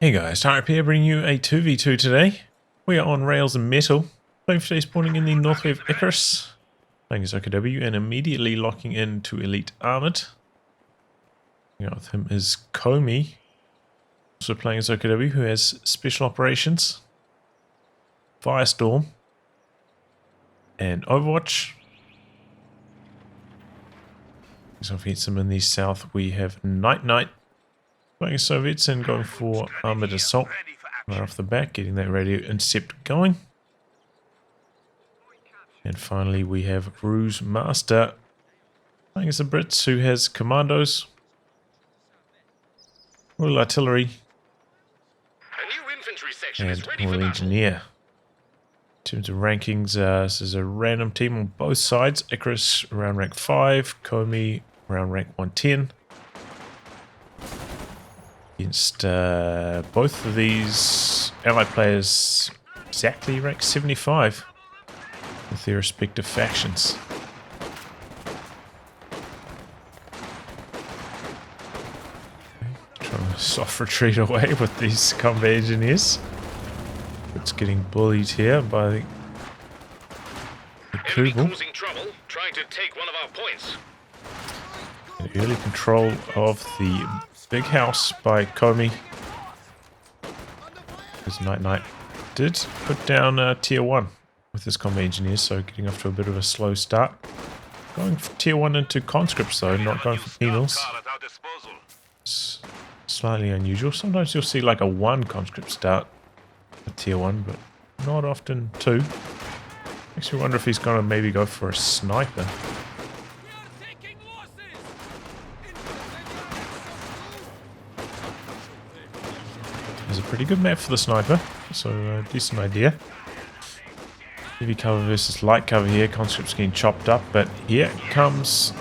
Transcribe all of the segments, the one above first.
Hey guys, Type here bringing you a 2v2 today. We are on Rails and Metal, playing for today spawning in the north way of Ikarus, playing as OKW and immediately locking into Elite Armoured. Hanging out with him is Komi, also playing as OKW, who has Special Operations, Firestorm, and Overwatch. So against him in the south we have NiteNite, playing as Soviets and going for Armoured Assault. Right off the bat, getting that radio intercept going. And finally we have RuseMaster, playing as the Brits, who has Commandos, Royal Artillery, and Royal Engineer. In terms of rankings, this is a random team on both sides. Ikarus around rank 5, Komi around rank 110. Against both of these allied players exactly rank 75 with their respective factions. Okay, trying to soft retreat away with these combat engineers. It's getting bullied here by the Kubel. Trying to take one of our points. An early control of the big house by Komi. Because NiteNite did put down tier 1 with his combat engineers, so getting off to a bit of a slow start. Going for tier 1 into conscripts though, not going for penals. It's slightly unusual. Sometimes you'll see like a 1 conscript start at tier 1, but not often 2. Makes me wonder if he's gonna maybe go for a sniper. There's a pretty good map for the sniper, so a decent idea. Heavy cover versus light cover here. Conscript's getting chopped up, but here comes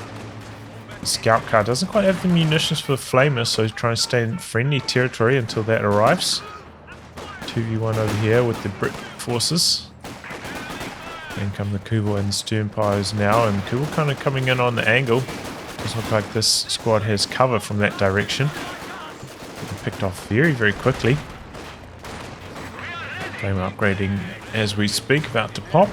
the scout car. Doesn't quite have the munitions for the flamer, so he's trying to stay in friendly territory until that arrives. 2v1 over here with the Brit forces. Then come the Kubel and the Sternpires now, and Kubel kind of coming in on the angle. Doesn't look like this squad has cover from that direction. Picked off very, very quickly. Flamer upgrading as we speak, about to pop.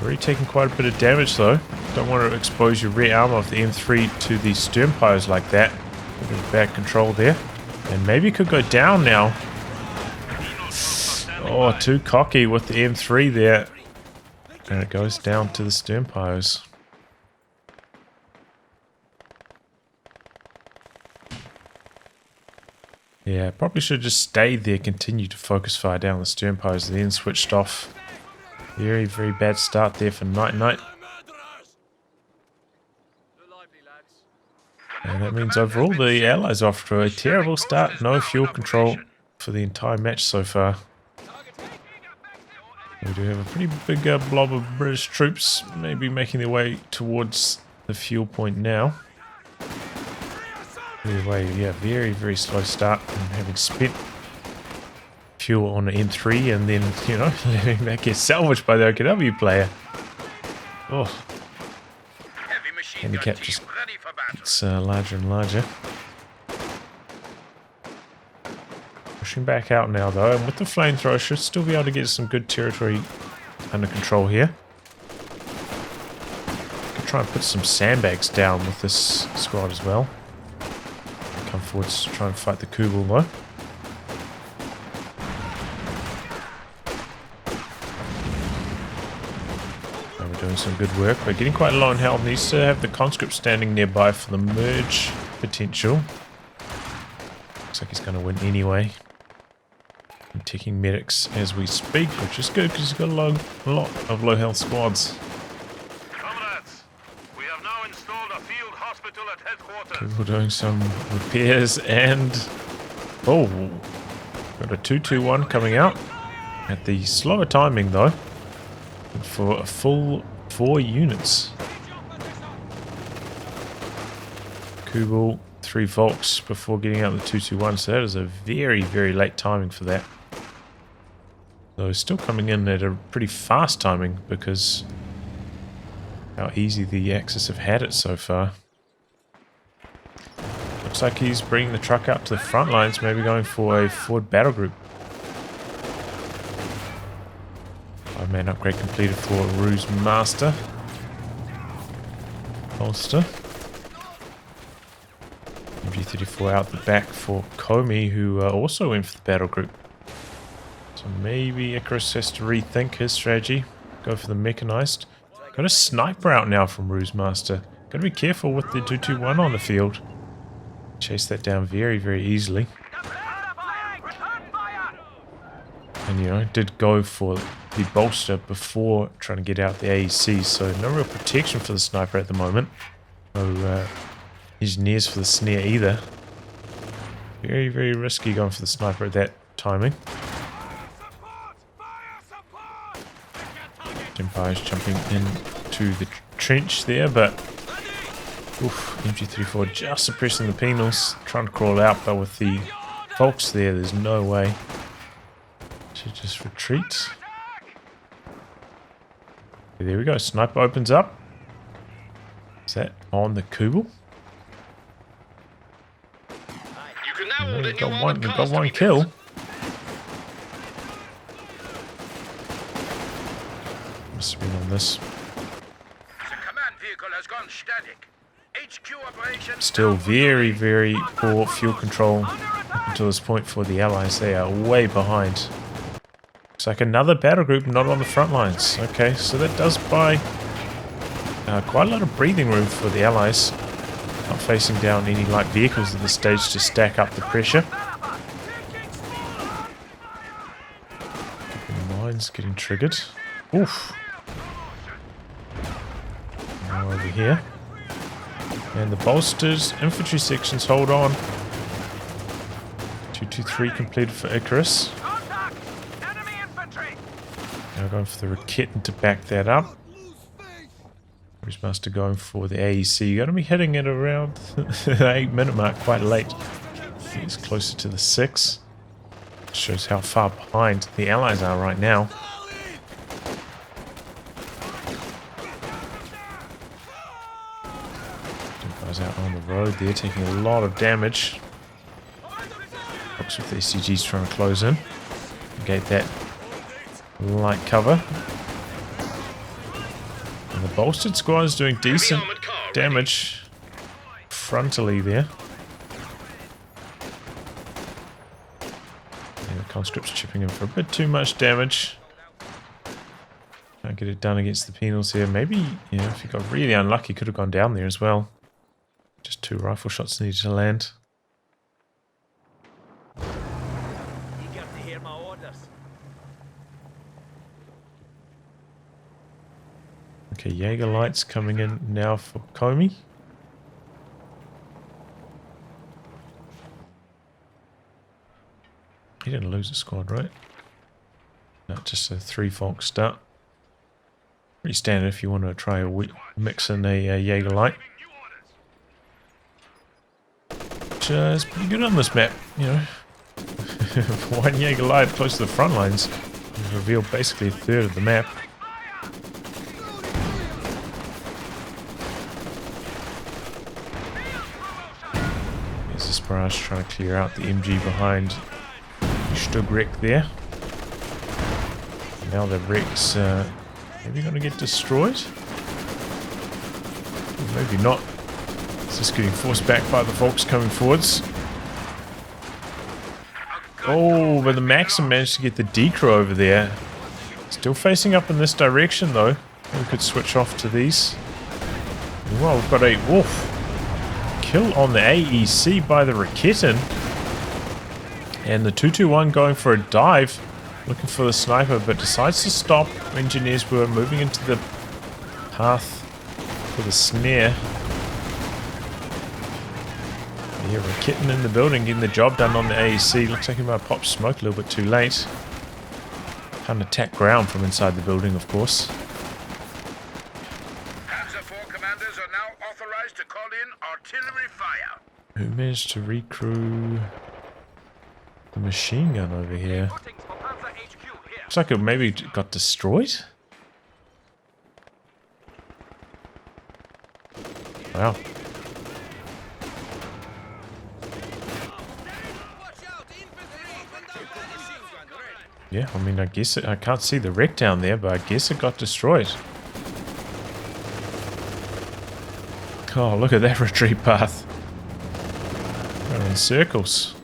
Already taking quite a bit of damage though. Don't want to expose your rear armor of the M3 to the Sternpires like that. A bit of bad control there. And maybe it could go down now. Oh, too cocky with the M3 there. And it goes down to the Sternpires. Yeah, probably should have just stayed there, continued to focus fire down the Sternpires, then switched off. Very, very bad start there for NiteNite. And that means overall the Allies are off to a terrible start. No fuel control for the entire match so far. We do have a pretty big blob of British troops maybe making their way towards the fuel point now. Anyway, yeah, very, very slow start, and having spent fuel on an M3 and then, you know, letting that get salvaged by the OKW player. Oh, handicap just gets larger and larger. Pushing back out now though, and with the flamethrower should still be able to get some good territory under control here. Could try and put some sandbags down with this squad as well. Come forwards to try and fight the Kubel though. And we're doing some good work. We're getting quite low on health. Needs to have the conscript standing nearby for the merge potential. Looks like he's going to win anyway. And taking medics as we speak, which is good because he's got a lot of low health squads. We're doing some repairs and oh, got a 2-2-1 coming out at the slower timing though for a full 4 units. Kubel 3 Volks before getting out the 2-2-1, so that is a very, very late timing for that. Though still coming in at a pretty fast timing because how easy the Axis have had it so far. Looks like he's bringing the truck out to the front lines, maybe going for a forward battle group. 5-man upgrade completed for RuseMaster. Holster. MG34 out the back for Komi, who also went for the battle group. So maybe Ikarus has to rethink his strategy. Go for the mechanized. Got a sniper out now from RuseMaster. Gotta be careful with the 221 on the field. Chase that down very, very easily. And you know, did go for the bolster before trying to get out the AEC, so no real protection for the sniper at the moment. No engineers for the snare either. Very, very risky going for the sniper at that timing. Empire's jumping into the trench there, but oof, MG34 just suppressing the penals, trying to crawl out, but with the folks there's no way. Should just retreat. There we go, sniper opens up. Is that on the Kubel? You can now order We've new got armored cars to one be kill. built. Must have been on this. The command vehicle has gone static. HQ operations. Still very, very poor fuel control up until this point for the Allies. They are way behind. Looks like another battle group not on the front lines. Okay, so that does buy quite a lot of breathing room for the Allies. Not facing down any light vehicles at this stage to stack up the pressure. The mines getting triggered. Oof. Now over here. And the bolsters, infantry sections hold on. 223 completed for Ikarus. Now going for the Raketen to back that up. RuseMaster going for the AEC. You're going to be hitting it around the 8-minute mark quite late. It's closer to the 6. Shows how far behind the Allies are right now. Guys out on the road there, taking a lot of damage. Looks with the SCGs trying to close in. Negate that light cover. And the bolstered squad is doing decent damage frontally there. And the conscript's chipping in for a bit too much damage. Can't get it done against the penals here. Maybe, you know, if he got really unlucky, could have gone down there as well. Just 2 rifle shots needed to land. Eager to hear my orders. Okay, Jaeger lights coming in now for Komi. He didn't lose a squad, right? No, just a 3-folk start. Pretty standard if you want to try a mix in a Jaeger light. Which is pretty good on this map, you know. One Jaeger light close to the front lines. You've revealed basically a third of the map. There's this barrage trying to clear out the MG behind Stugreck there. Now the wreck's maybe going to get destroyed? Or maybe not. It's just getting forced back by the Volks coming forwards. Oh, but the Maxim managed to get the Decro over there. Still facing up in this direction though. We could switch off to these. Well, we've got a kill on the AEC by the Raketen. And the 221 going for a dive. Looking for the sniper, but decides to stop. Engineers were moving into the path for the snare. Yeah, Raketen in the building, getting the job done on the AEC. Looks like he might have popped smoke a little bit too late. Can't attack ground from inside the building, of course. Panzer IV commanders are now authorized to call in artillery fire. Who managed to recrew the machine gun over here? Looks like it maybe got destroyed. Yeah, I mean, I guess I can't see the wreck down there, but I guess it got destroyed. Oh, look at that retreat path. Going in circles.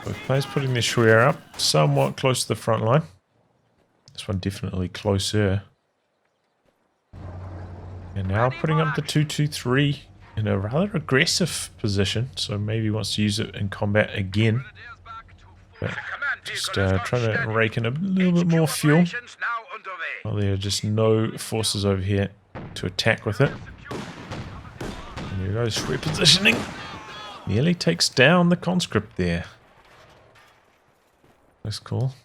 Both players putting their Shreya up somewhat close to the front line. This one definitely closer. And now putting up the 2-2-3 in a rather aggressive position, so maybe wants to use it in combat again. But just trying to rake in a little bit more fuel. Well, there are just no forces over here to attack with it. And there goes repositioning. Nearly takes down the conscript there. That's cool.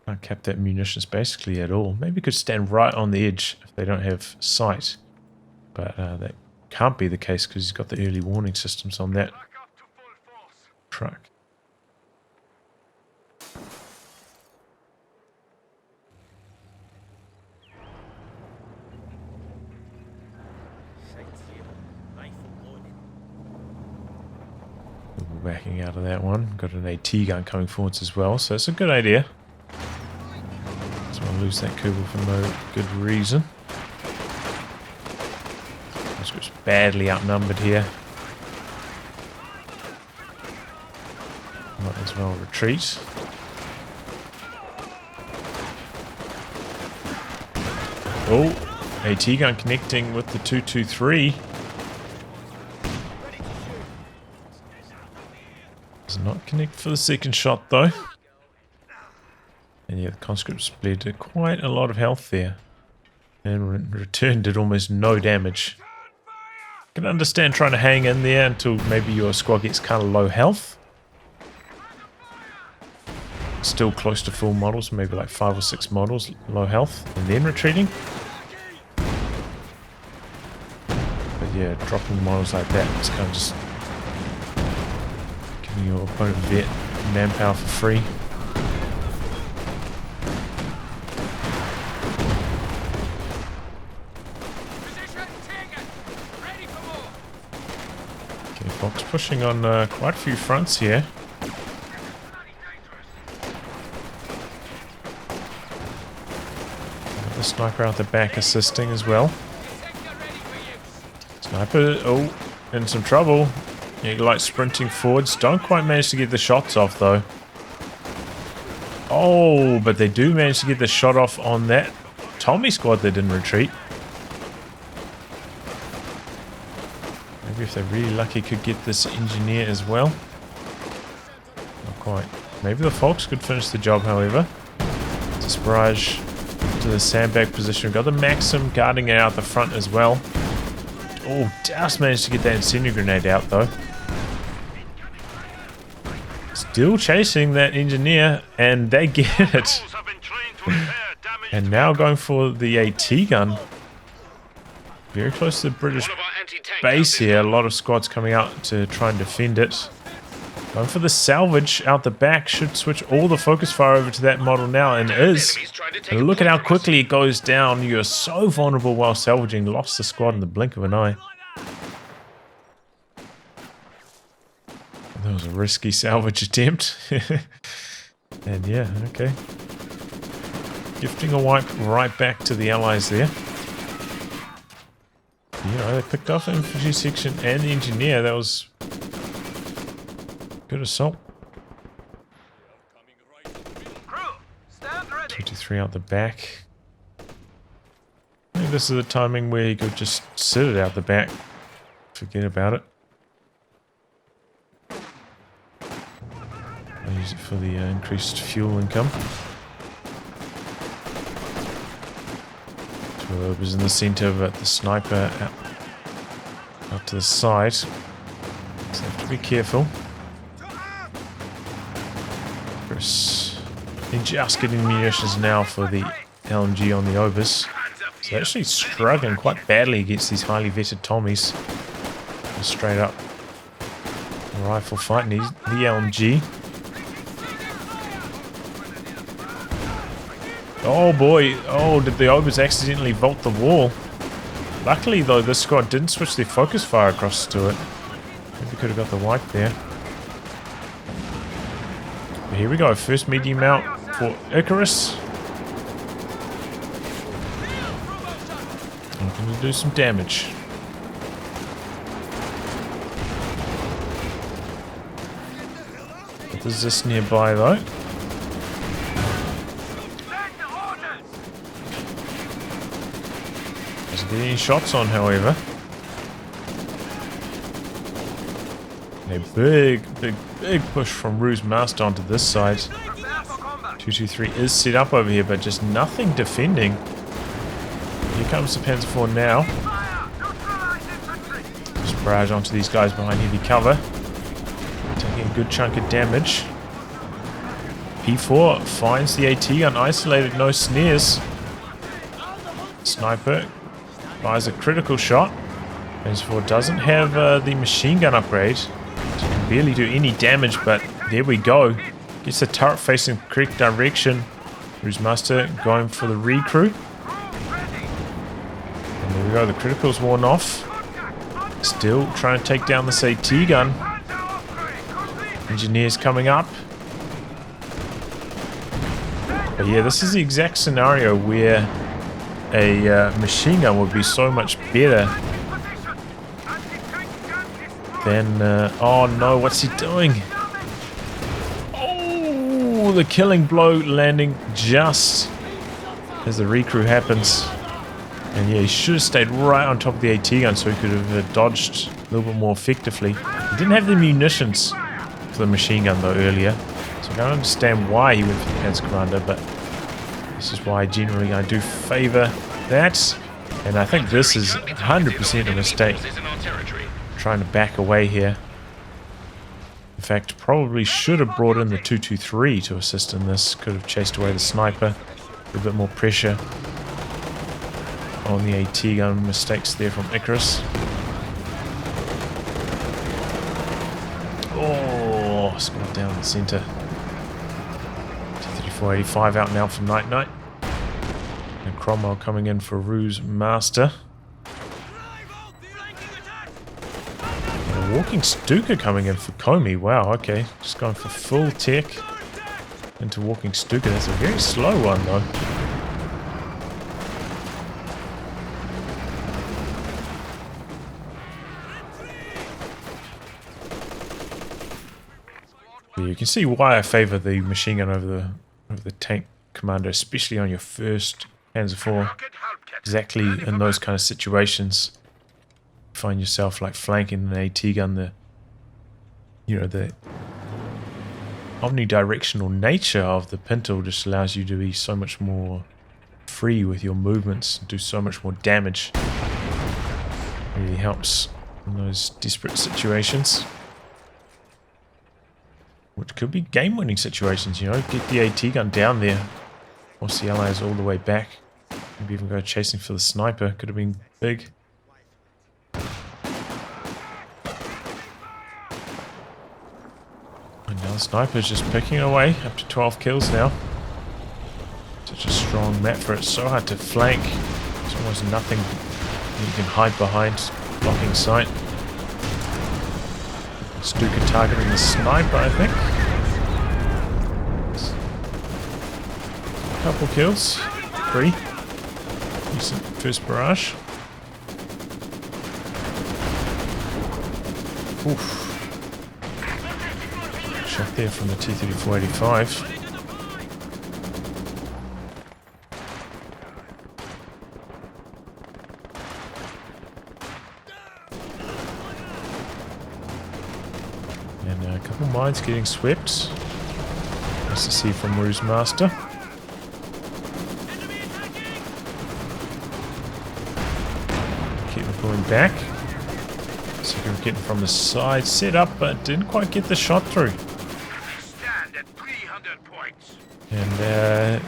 Can't cap that munitions basically at all. Maybe could stand right on the edge if they don't have sight. But that can't be the case because he's got the early warning systems on that truck. We're backing out of that one. Got an AT gun coming forwards as well, so it's a good idea. Just want to lose that Kubel for no good reason. It's badly outnumbered here. Might as well retreat. Oh, AT gun connecting with the 2-2-3. Does not connect for the second shot though. And yeah, the conscripts bled quite a lot of health there. And return did almost no damage. I can understand trying to hang in there until maybe your squad gets kind of low health. Still close to full models, maybe like 5 or 6 models, low health, and then retreating. But yeah, dropping models like that is kind of just giving your opponent vet manpower for free. Fox pushing on quite a few fronts here. Got the sniper out the back assisting as well. Sniper, oh, in some trouble. Yeah, like sprinting forwards. Don't quite manage to get the shots off though. Oh, but they do manage to get the shot off on that Tommy squad that didn't retreat. Maybe if they're really lucky could get this engineer as well. Not quite. Maybe the Fox could finish the job, however. It's a barrage to the sandbag position. We've got the Maxim guarding it out the front as well. Oh, just managed to get that incendiary grenade out though. Still chasing that engineer, and they get it. And now going for the AT gun. Very close to the British base here. A lot of squads coming out to try and defend it. Going for the salvage out the back. Should switch all the focus fire over to that model now, and is. And look at how quickly it goes down. You're so vulnerable while salvaging. Lost the squad in the blink of an eye. That was a risky salvage attempt. And yeah, okay. Gifting a wipe right back to the allies there. You know, they picked off the infantry section and the engineer. That was good assault. 23 out the back. I think this is the timing where you could just sit it out the back. Forget about it. I'll use it for the increased fuel income. Was in the center, but the sniper out to the side. So have to be careful. Chris, they're just getting munitions now for the LMG on the Obus. So they're actually struggling quite badly against these highly vetted Tommies. Just straight up rifle fight. And the LMG. Oh boy, oh, did the Obus accidentally vault the wall? Luckily though, this squad didn't switch their focus fire across to it. Maybe could have got the wipe there. But here we go, first medium out for Ikarus. Looking to do some damage. There's this nearby though. Doesn't get any shots on, however. A big push from RuseMaster onto this side. 223 is set up over here, but just nothing defending. Here comes the Panzer IV now. Just barrage onto these guys behind heavy cover. Taking a good chunk of damage. P4 finds the AT gun isolated, no snares. Sniper fires a critical shot. Panzer IV doesn't have the machine gun upgrade. So can barely do any damage, but there we go. Gets the turret facing the correct direction. RuseMaster going for the recrew. And there we go, the critical's worn off. Still trying to take down this AT gun. Engineers coming up. But yeah, this is the exact scenario where a machine gun would be so much better than... oh no, what's he doing? Oh, the killing blow landing just as the recrew happens. And yeah, he should have stayed right on top of the AT gun so he could have dodged a little bit more effectively. He didn't have the munitions for the machine gun though earlier, so I don't understand why he went for the Panzer Commander, but this is why generally I do favour that. And I think this is 100% a mistake, trying to back away here. In fact, probably should have brought in the 223 to assist in this. Could have chased away the sniper. A bit more pressure on the AT gun. Mistakes there from Ikarus. Oh, scored down the centre. T-34-85 out now from NiteNite. And Cromwell coming in for RuseMaster. Walking Stuka coming in for Komi. Wow, okay. Just going for full tech into Walking Stuka. That's a very slow one, though. But you can see why I favour the machine gun over the tank commander, especially on your first Panzer IV. Exactly in those kind of situations. Find yourself like flanking an AT gun, the omnidirectional nature of the Pintle just allows you to be so much more free with your movements, do so much more damage. Really helps in those desperate situations, which could be game-winning situations. You know, get the AT gun down there, force the allies all the way back, maybe even go chasing for the sniper. Could have been big. And now the sniper's just picking away, up to 12 kills now. Such a strong map for it, so hard to flank. There's almost nothing you can hide behind, blocking sight. Stuka targeting the sniper, I think. A couple kills, 3. Decent first barrage. Oof. Shot there from the T-34-85. And a couple mines getting swept. Nice to see from RuseMaster. Keep them pulling back. Second getting from the side, set up, but didn't quite get the shot through. And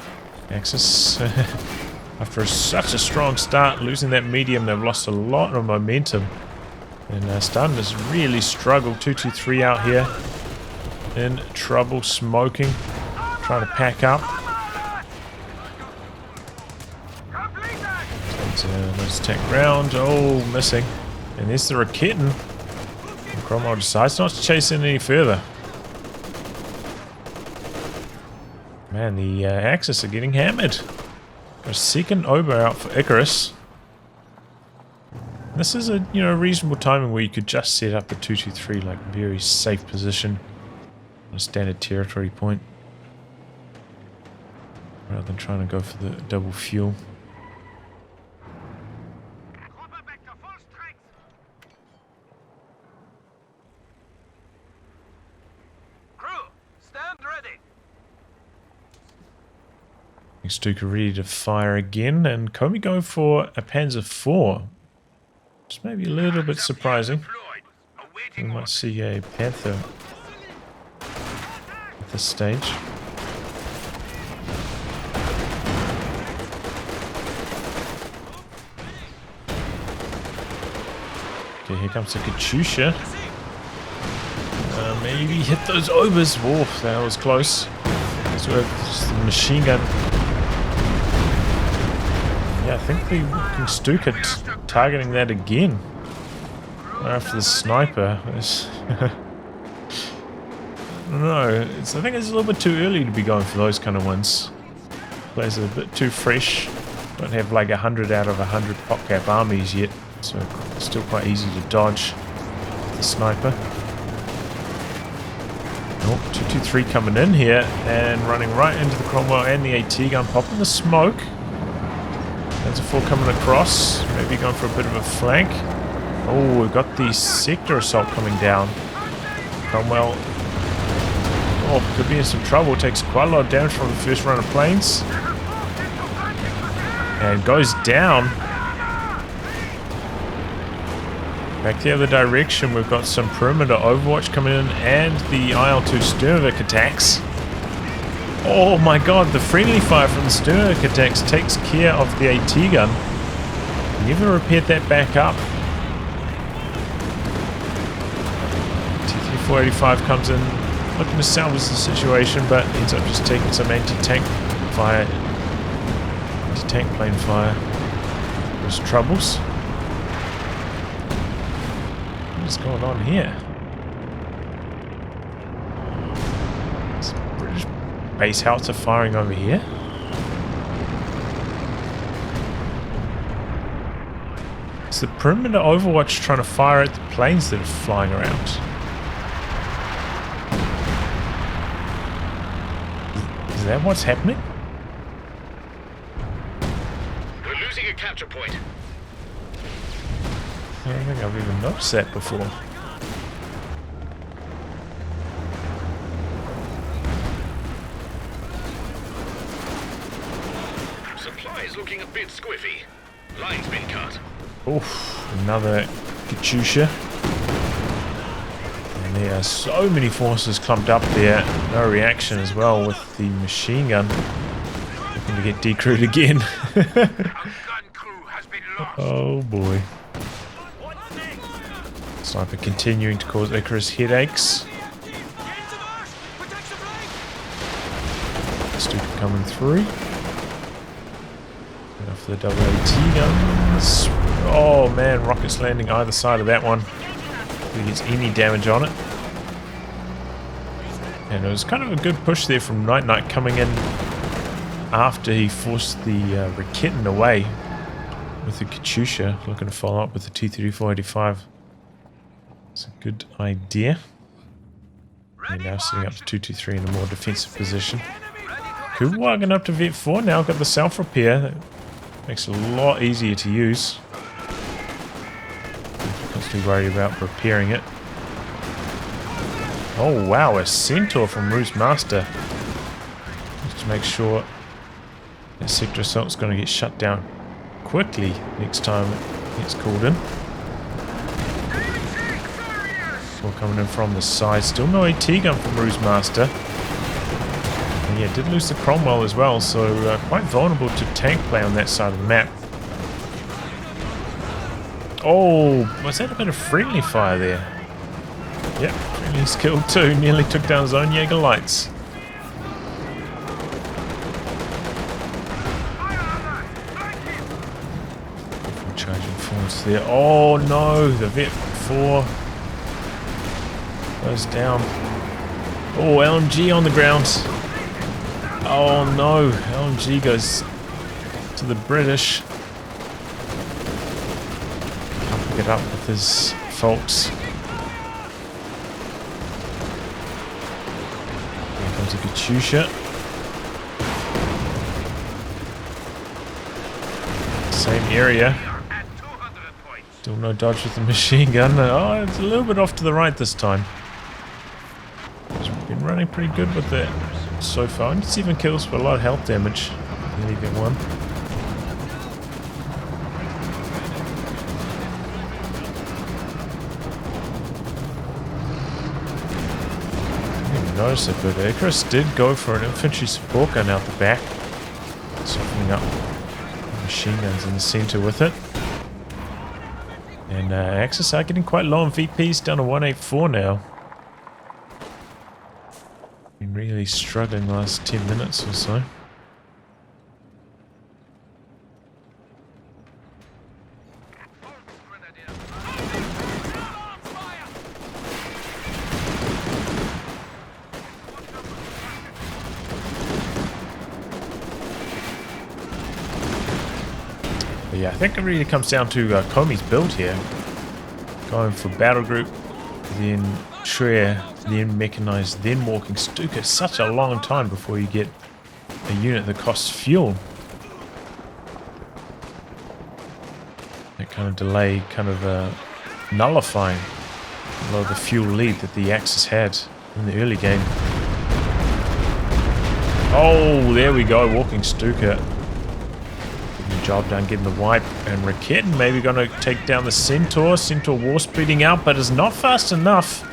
Axis, after such a strong start, losing that medium, they've lost a lot of momentum. And starting to really struggle. 223 out here. In trouble, smoking. Trying to pack up. Let's take round. Oh, missing. And there's the Raketten. And Cromwell decides not to chase in any further. Man, the Axis are getting hammered. Got a second Oboe out for Ikarus. This is a reasonable timing where you could just set up a 2-2-3, like very safe position on a standard territory point, rather than trying to go for the double fuel. Stuka ready to fire again, and Komi going for a Panzer IV. Just maybe a little bit surprising. We might see a Panther at this stage. Okay, here comes the Katyusha. Maybe hit those overs. Whoa, that was close. So we have just the machine gun. Yeah, I think the Stuka targeting that again. After the sniper. I don't know. I think it's a little bit too early to be going for those kind of ones. Players are a bit too fresh. Don't have like 100 out of 100 PopCap armies yet. So it's still quite easy to dodge the sniper. Oh, 2-2-3 coming in here and running right into the Cromwell and the AT gun, popping the smoke. There's a 4 coming across, maybe going for a bit of a flank. Oh, we've got the sector assault coming down. Cromwell, oh, could be in some trouble. Takes quite a lot of damage from the first run of planes. And goes down. Back the other direction, we've got some perimeter Overwatch coming in and the IL-2 Sturmovik attacks. Oh my god, the friendly fire from the Sturmovik attacks takes care of the AT gun. Never repaired that back up. T-3485 comes in looking to salvage the situation, but ends up just taking some anti-tank fire. Anti-tank plane fire. There's troubles. What's going on here? Some British base howitzer firing over here. Is the perimeter Overwatch trying to fire at the planes that are flying around? Is that what's happening? We're losing a capture point. I don't think I've even noticed that before. Supply is looking a bit squiffy. Line's been cut. Oof, another Katyusha. And there are so many forces clumped up there. No reaction as well with the machine gun. Looking to get decrewed again. Oh boy. Sniper continuing to cause Ikarus headaches. Stuka coming through. Get off the double AT guns. Oh man, rockets landing either side of that one. If he gets any damage on it. And it was kind of a good push there from NiteNite coming in after he forced the Raketin away with the Katyusha. Looking to follow up with the T-3485. It's a good idea. And now sitting up to 2-2-3 in a more defensive position. Kuwagen up to Vet 4 now, got the self-repair. That makes it a lot easier to use. Constantly worried about repairing it. Oh wow, a Centaur from RuseMaster. Just to make sure that sector assault's going to get shut down quickly next time it gets called in. All coming in from the side. Still no AT gun from RuseMaster. And yeah, did lose the Cromwell as well, so quite vulnerable to tank play on that side of the map. Oh, was that a bit of friendly fire there? Yep, friendly's killed too. Nearly took down his own Jaeger lights. Charging forwards there. Oh no, the Vet 4 goes down. Oh, LMG on the ground. Oh no, LMG goes to the British. Can't pick it up with his folks. Here comes a Katyusha. Same area. Still no dodge with the machine gun. Oh, it's a little bit off to the right this time. He's been running pretty good with it so far. And it's even kills for a lot of health damage. Nearly get one. I didn't even notice it, but Ikarus did go for an infantry support gun out the back. Softening up the machine guns in the center with it. And Axis are getting quite low on VPs, down to 184 now. Been really struggling the last 10 minutes or so. But yeah, I think it really comes down to Komi's build here. Going for battle group, then Shreya, then mechanized, then walking Stuka. Such a long time before you get a unit that costs fuel. That kind of delay kind of nullifying a lot of the fuel lead that the Axis had in the early game. Oh, there we go, walking Stuka. Getting the job done, getting the wipe, and Raketin maybe going to take down the Centaur. Centaur war speeding out, but is not fast enough.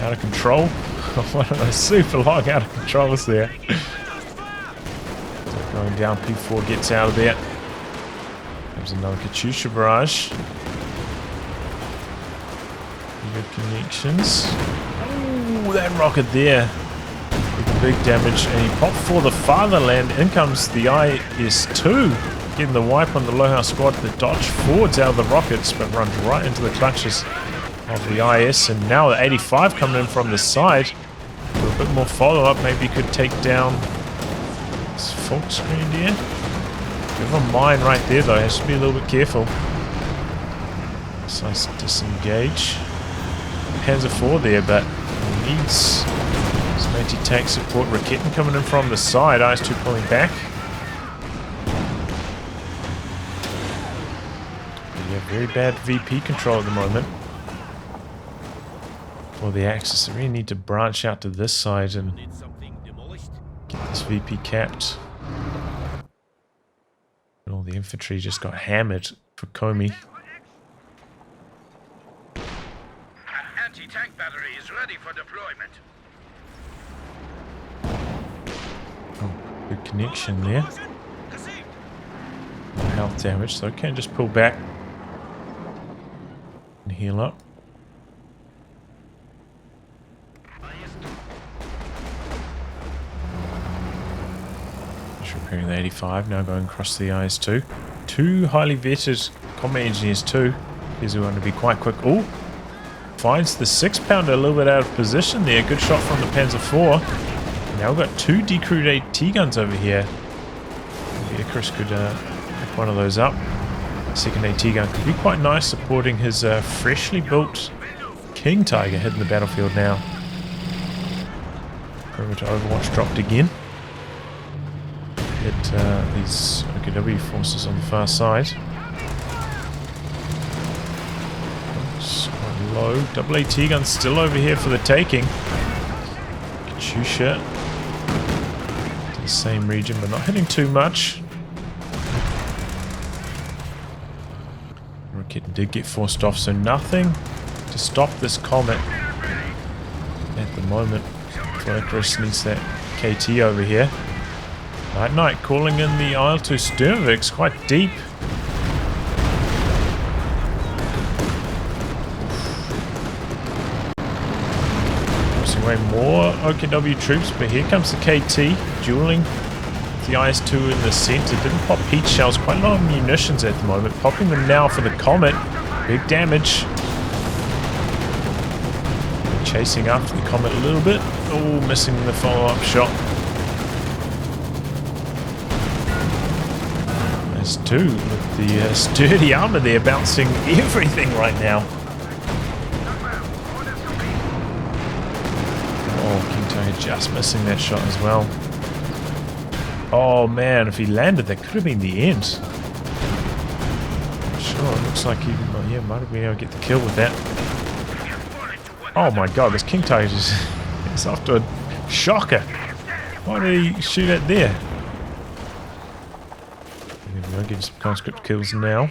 Out of control. One of those super long out of controls there. Going down, P4 gets out of there. There's another Katyusha barrage. Good connections. Ooh, that rocket there. Big damage, and he popped for the fatherland. In comes the IS-2. Getting the wipe on the Low-House squad that dodge forwards out of the rockets, but runs right into the clutches of the IS. And now the 85 coming in from the side. For a bit more follow-up, maybe he could take down this Fault screen here. Bit of a mine right there though, has to be a little bit careful. Nice disengage. Panzer IV there, but he needs some anti-tank support. Raketin coming in from the side, IS-2 pulling back. Yeah, very bad VP control at the moment. For the Axis, they really need to branch out to this side and get this VP capped. And all the infantry just got hammered for Komi. An anti-tank battery is ready for deployment. Oh, good connection there. No health damage, so I can just pull back and heal up. Just repairing the 85, now going across the IS-2. Two highly vetted combat engineers too. These are going to be quite quick. Oh, finds the 6-pounder a little bit out of position there. Good shot from the Panzer IV. Now we've got two decrewed AT guns over here. Maybe Ikarus could pick one of those up. Second AT gun could be quite nice, supporting his freshly built King Tiger hitting the battlefield now. Perimeter Overwatch dropped again. Hit these OKW forces on the far side. It's quite low. Double AT gun still over here for the taking. Katyusha to the same region, but not hitting too much. Raketin did get forced off, so nothing to stop this Comet at the moment. Ikarus needs that KT over here. NiteNite calling in the IL-2 Sturmovix quite deep. Forcing away more OKW troops, but here comes the KT dueling the IS-2 in the center. Didn't pop heat shells, quite low on munitions at the moment. Popping them now for the Comet. Big damage. Chasing after the Comet a little bit. Oh, missing the follow-up shot. There's two with the sturdy armor there bouncing everything right now. Oh, Kintai just missing that shot as well. Oh man, if he landed, that could have been the end. Sure, it looks like he might have been able to get the kill with that. Oh my god, this King Tiger is off to a shocker. Why did he shoot at there? There we go, getting some conscript kills now.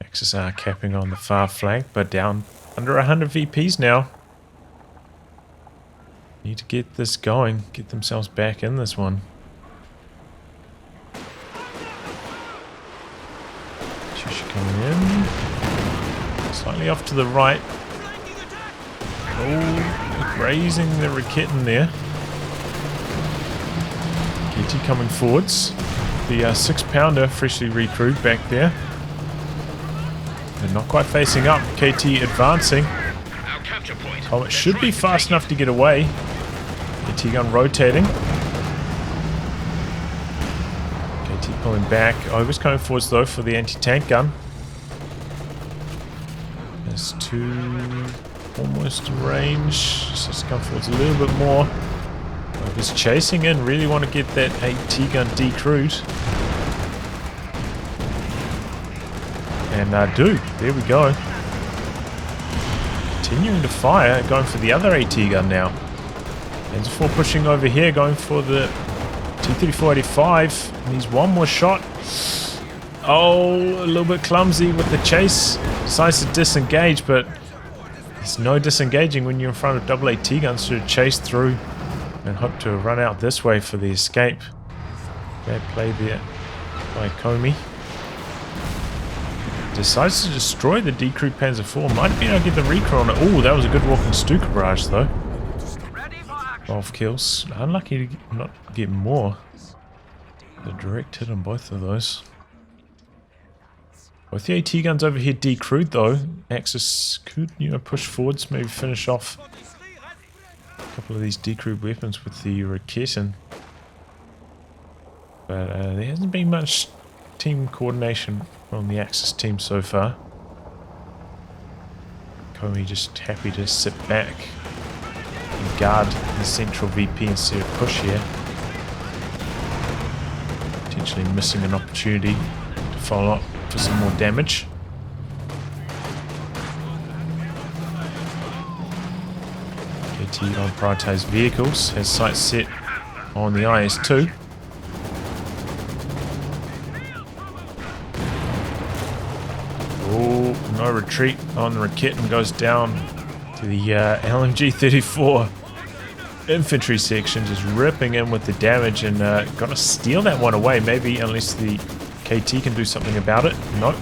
Axis are capping on the far flank, but down under 100 VPs now. Need to get this going, get themselves back in this one. Shusha coming in. Slightly off to the right. Oh, grazing the Raketin there. KT coming forwards. The 6-pounder freshly recruited back there. They're not quite facing up. KT advancing. Oh, it should be fast enough to get away. KT gun rotating. KT pulling back. Over's coming forwards though for the anti-tank gun. There's two almost in range. So let's come forwards a little bit more. Over's chasing in. Really want to get that AT gun decrewed. And do. There we go. Continuing to fire. Going for the other AT gun now. Panzer 4 pushing over here, going for the T-34-85. Needs one more shot. Oh, a little bit clumsy with the chase. Decides to disengage, but there's no disengaging when you're in front of double AT guns to chase through and hope to run out this way for the escape. Bad play there by Komi. Decides to destroy the decrewed Panzer 4. Might have been able to get the recruit on it. Oh, that was a good walking Stuka barrage though. 12 kills. Unlucky to not get more. The direct hit on both of those. Both the AT guns over here decrewed though. Axis could, push forwards, maybe finish off a couple of these decrewed weapons with the Raketin. But there hasn't been much team coordination on the Axis team so far. Komi just happy to sit back and guard the central VP instead of push here. Potentially missing an opportunity to follow up for some more damage. KT on prioritized vehicles, has sights set on the IS-2. Oh, no retreat on the Raketin, goes down to the LMG-34 infantry section, just ripping in with the damage, and gonna steal that one away, maybe, unless the KT can do something about it. Nope.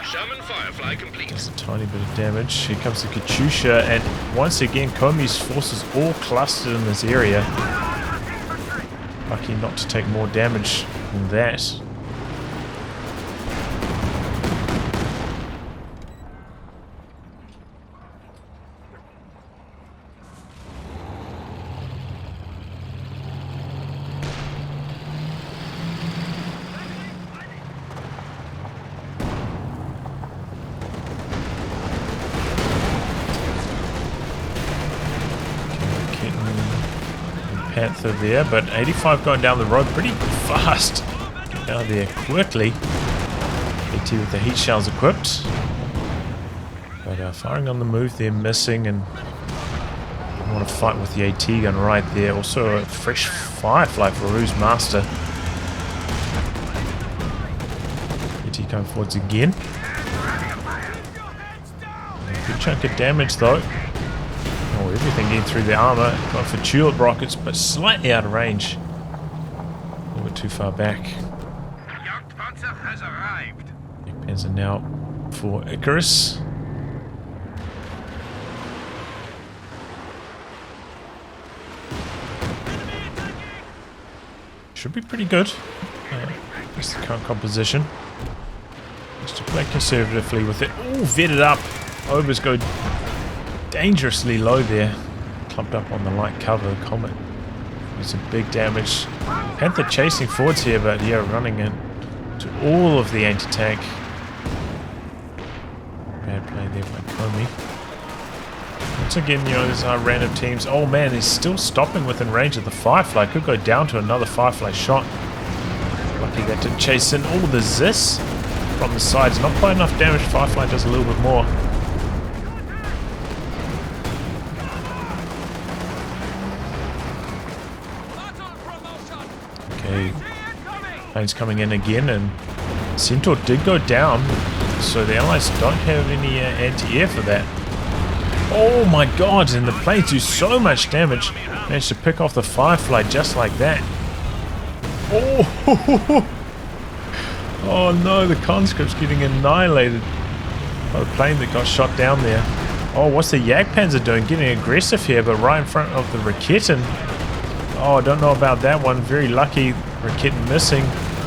Sherman Firefly complete. Does a tiny bit of damage. Here comes the Katyusha, and once again Komi's forces all clustered in this area. Lucky not to take more damage than that. Panther there, but 85 going down the road pretty fast. Get out of there quickly. KT with the heat shells equipped. But firing on the move, they're missing, and want to fight with the AT gun right there. Also a fresh Firefly for RuseMaster. KT going forwards again. Good chunk of damage though. Oh, everything getting through the armor. Going for tulip rockets, but slightly out of range. A little bit too far back. Jagdpanzer has arrived. Panzer now for Ikarus. Should be pretty good. Just the current composition. Just to play conservatively with it. Oh, vetted up. Overs go dangerously low there. clumped up on the light cover. Comet did some big damage. Panther chasing forwards here, but yeah, running in to all of the anti-tank. Bad play there by Komi. Once again, you know, there's our random teams. Oh man, he's still stopping within range of the Firefly. Could go down to another Firefly shot. Lucky that didn't chase in. Oh, the Zis from the sides. Not quite enough damage. Firefly does a little bit more. Okay. Plane's coming in again, and Centaur did go down. So the Allies don't have any anti-air for that. Oh my god, and the planes do so much damage. Managed to pick off the Firefly just like that. Oh, oh no, the conscript's getting annihilated by the plane that got shot down there. Oh, what's the Jagdpanzer doing? Getting aggressive here, but right in front of the Raketen. Oh, I don't know about that one. Very lucky. Raketen missing.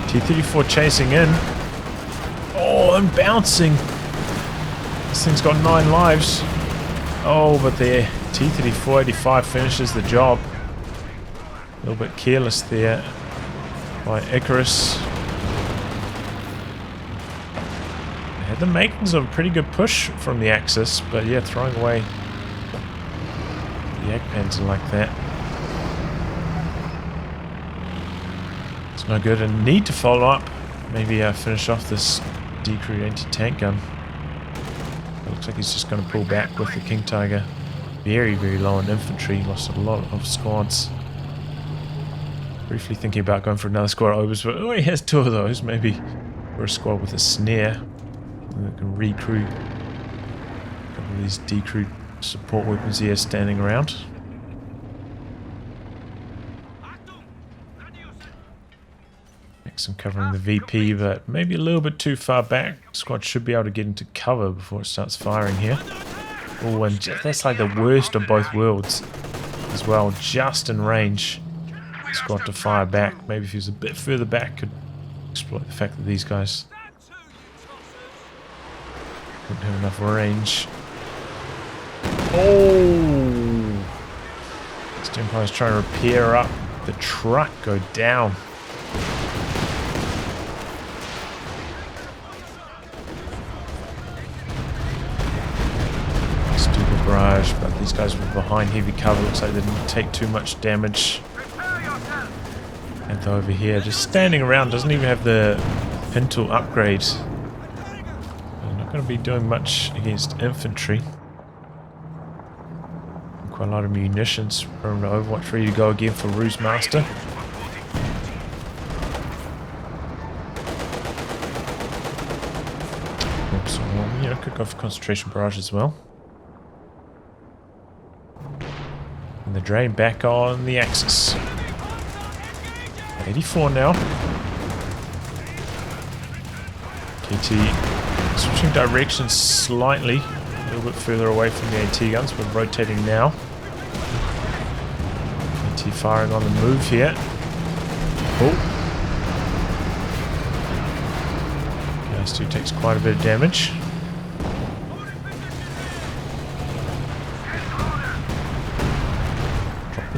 T-34 chasing in. Oh, and bouncing. This thing's got 9 lives. Oh, but the T-34-85 finishes the job. A little bit careless there by Ikarus. They had the makings of a pretty good push from the Axis, but yeah, throwing away the Jagdpanzer like that. It's no good, and need to follow up. Maybe finish off this decrew anti-tank gun. It looks like he's just going to pull back with the King Tiger. Very, very low in infantry. Lost a lot of squads. Briefly thinking about going for another squad of Obers, but oh, he has 2 of those. Maybe for a squad with a snare. That can recruit a couple of these decrew support weapons here standing around. Next I'm covering the VP, but maybe a little bit too far back. Squad should be able to get into cover before it starts firing here. Oh, and that's like the worst of both worlds as well, just in range. Squad to fire back. Maybe if he was a bit further back, could exploit the fact that these guys wouldn't have enough range. Oh! This Empire's trying to repair up the truck, go down. Stupid barrage, but these guys were behind heavy cover. Looks like they didn't take too much damage. And over here, just standing around, doesn't even have the Pintle upgrade. They're not going to be doing much against infantry. Quite a lot of munitions. From the Overwatch, ready to go again for RuseMaster. Oops, you know, could go for concentration barrage as well. And the drain back on the Axis. 84 now. KT switching directions slightly, a little bit further away from the AT guns, but rotating now. KT firing on the move here. Oh. KS2 takes quite a bit of damage.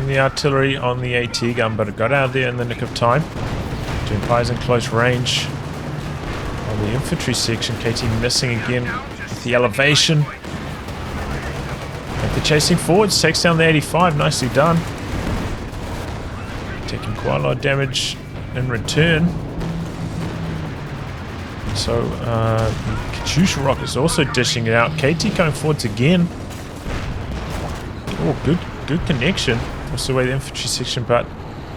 The artillery on the AT gun, but it got out of there in the nick of time. Two Empires in close range. On the infantry section, KT missing again with the elevation. And the chasing forwards takes down the 85. Nicely done. Taking quite a lot of damage in return. So the Katyusha rockets also dishing it out. KT going forwards again. Oh, good connection. Also away the infantry section, but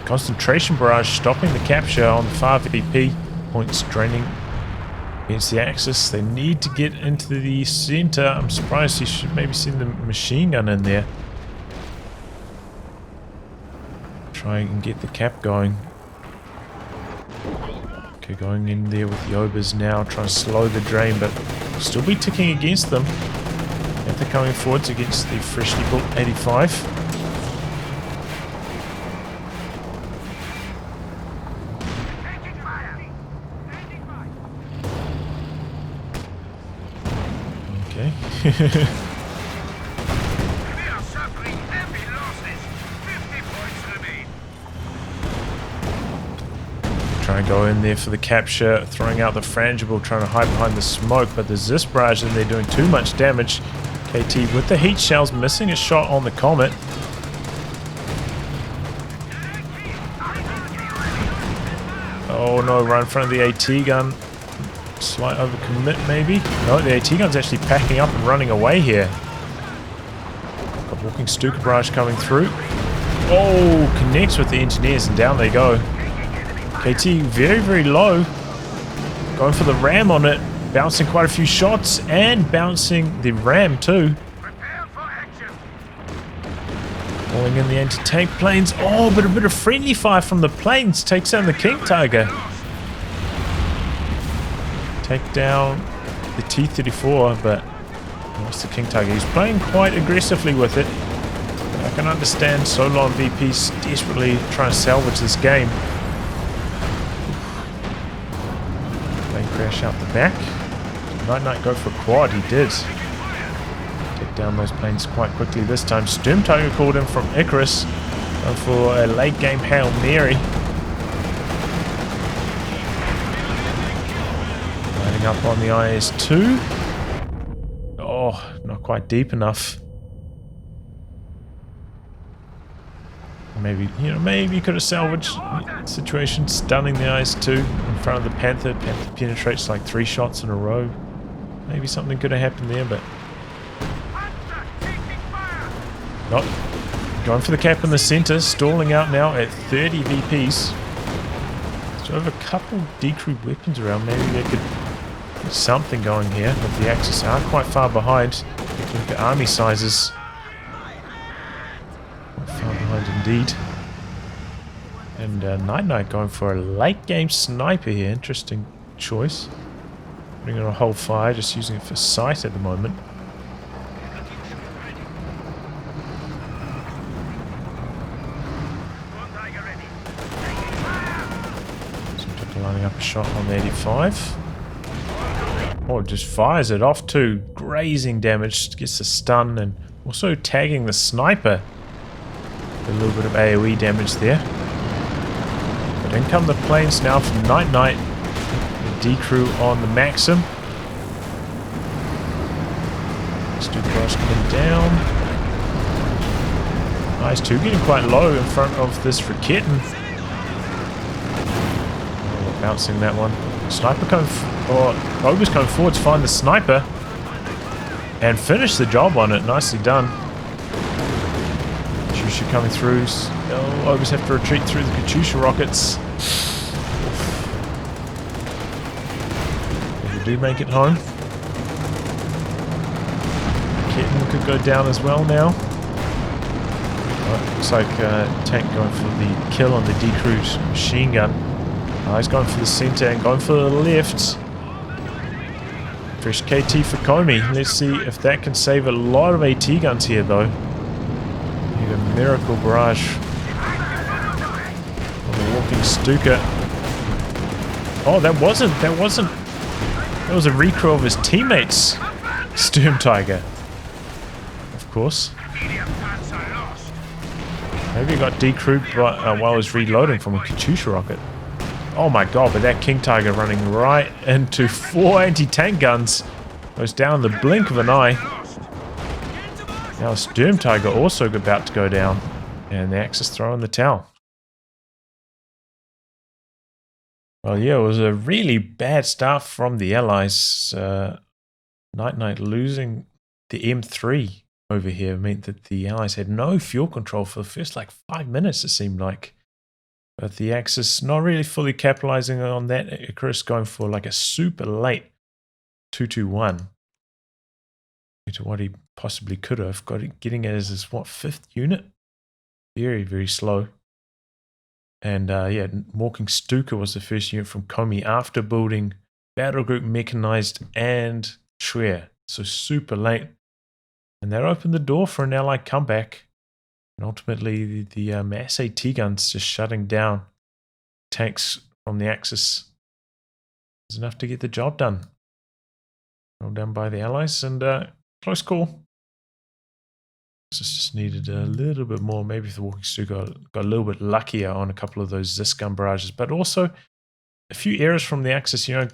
concentration barrage stopping the capture on the far VP. Points draining against the Axis. They need to get into the center. I'm surprised he should maybe send the machine gun in there. Try and get the cap going. Okay, going in there with the Obers now, trying to slow the drain, but still be ticking against them. And they're coming forwards against the freshly built 85. try and go in there for the capture, throwing out the frangible, trying to hide behind the smoke, but there's this barrage and they're doing too much damage. KT with the heat shells, missing a shot on the Comet. Oh no, right in front of the AT gun. Slight overcommit maybe. No, the AT gun's actually packing up and running away here. Got walking Stuka barrage coming through. Oh, connects with the engineers and down they go. KT very, very low. Going for the ram on it. Bouncing quite a few shots and bouncing the ram too. Calling in the anti-tank planes. Oh, but a bit of friendly fire from the planes. Takes down the King Tiger. Take down the T-34, but lost the King Tiger. He's playing quite aggressively with it. I can understand Solo and VP's desperately trying to salvage this game. Plane crash out the back. NiteNite go for a quad, he did. Take down those planes quite quickly this time. Sturm Tiger called in from Ikarus. Going for a late game Hail Mary. Lining up on the IS-2. Oh, not quite deep enough. Maybe, maybe you could have salvaged the situation, stunning the IS-2 in front of the Panther. Panther penetrates like 3 shots in a row. Maybe something could have happened there, but not. Going for the cap in the center, stalling out now at 30 VPs. So have a couple decrewed weapons around. Maybe there could be something going here, but the Axis are quite far behind. Look at army sizes. Quite far behind indeed. And NiteNite going for a late game sniper here. Interesting choice. Putting on a whole fire, just using it for sight at the moment. So lining up a shot on the 85. Oh, just fires it off too. Grazing damage, gets a stun, and also tagging the sniper. A little bit of AoE damage there. But in come the planes now from NiteNite. Decrew on the Maxim. Stuka barrage coming down. IS-2 getting quite low in front of this Raketten. Oh, bouncing that one. Sniper coming, Ogre's coming forward to find the sniper and finish the job on it. Nicely done. Katyusha coming through. Oh, Ogres have to retreat through the Katyusha rockets. Do make it home. Kitten could go down as well now. Oh, looks like tank going for the kill on the decrewed machine gun. He's going for the center and going for the left. Fresh KT for Komi. Let's see if that can save a lot of AT guns here though. Need a miracle barrage on the walking Stuka. Oh, that was a recrew of his teammates, Sturm Tiger. Of course. Maybe he got decrewed while he was reloading from a Katyusha rocket. Oh my god, but that King Tiger running right into 4 anti-tank guns. Goes down the blink of an eye. Now Sturm Tiger also about to go down. And the Axis throw in the towel. Well, yeah, it was a really bad start from the Allies. NiteNite losing the M3 over here meant that the Allies had no fuel control for the first 5 minutes, it seemed like. But the Axis not really fully capitalizing on that. Ikarus going for a super late 221 to what he possibly could have. Getting it as his, 5th unit? Very, very slow. And yeah, walking Stuka was the first unit from Komi after building Battle Group Mechanized and Schwer. So super late. And that opened the door for an Allied comeback. And ultimately the mass AT guns just shutting down tanks from the Axis is enough to get the job done. All done by the Allies and close call. Just needed a little bit more. Maybe if the walking Stuka got a little bit luckier on a couple of those Zis gun barrages, but also a few errors from the Axis. You know,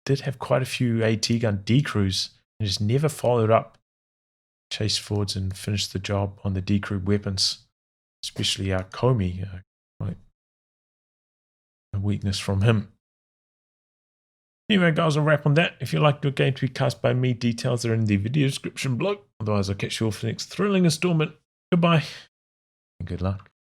did have quite a few AT gun decrews and just never followed up. Chased forwards and finished the job on the decrewed weapons, especially our Komi. Quite a weakness from him. Anyway, guys, I'll wrap on that. If you'd like your game to be cast by me, details are in the video description below. Otherwise, I'll catch you all for the next thrilling installment. Goodbye and good luck.